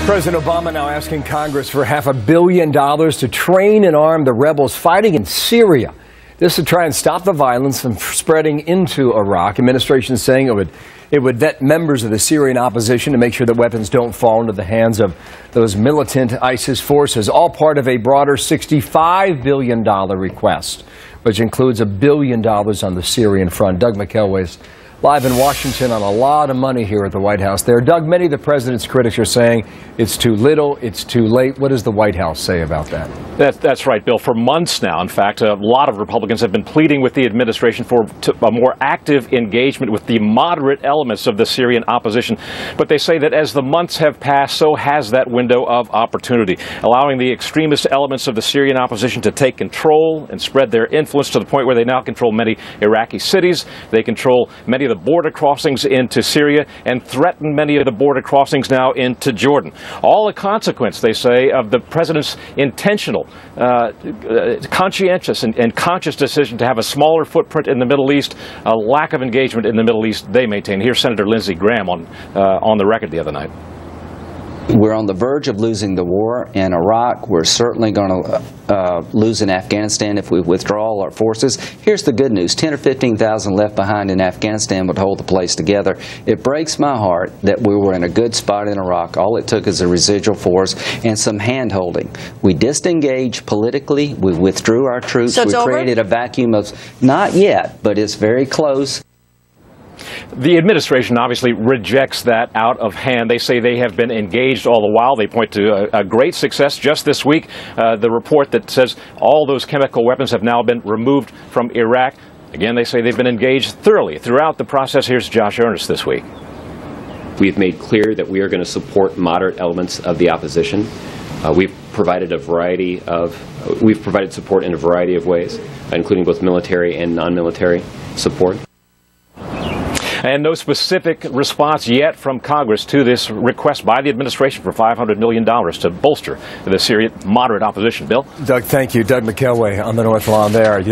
President Obama now asking Congress for $500 million to train and arm the rebels fighting in Syria. This to try and stop the violence from spreading into Iraq. Administration saying it would vet members of the Syrian opposition to make sure that weapons don't fall into the hands of those militant ISIS forces. All part of a broader $65 billion request, which includes $1 billion on the Syrian front. Doug McElway's live in Washington on a lot of money here at the White House there. Doug, many of the president's critics are saying it's too little, it's too late. What does the White House say about that? That's right, Bill. For months now, in fact, a lot of Republicans have been pleading with the administration for a more active engagement with the moderate elements of the Syrian opposition. But they say that as the months have passed, so has that window of opportunity, allowing the extremist elements of the Syrian opposition to take control and spread their influence to the point where they now control many Iraqi cities. They control many of the border crossings into Syria and threaten many of the border crossings now into Jordan. All a consequence, they say, of the president's intentional, conscientious and conscious decision to have a smaller footprint in the Middle East, a lack of engagement in the Middle East, they maintain. Here's Senator Lindsey Graham on the record the other night. We're on the verge of losing the war in Iraq. We're certainly going to lose in Afghanistan if we withdraw all our forces. Here's the good news. 10 or 15,000 left behind in Afghanistan would hold the place together. It breaks my heart that we were in a good spot in Iraq. All it took is a residual force and some hand-holding. We disengaged politically. We withdrew our troops. So it's we created a vacuum of, not yet, but it's very close. The administration obviously rejects that out of hand. They say they have been engaged all the while. They point to a great success just this week, the report that says all those chemical weapons have now been removed from Iraq. Again, they say they've been engaged thoroughly throughout the process. Here's Josh Earnest this week. We've made clear that we are going to support moderate elements of the opposition. We've provided support in a variety of ways, including both military and non-military support. And no specific response yet from Congress to this request by the administration for $500 million to bolster the Syrian moderate opposition. Bill? Doug, thank you. Doug McElway on the North Lawn there.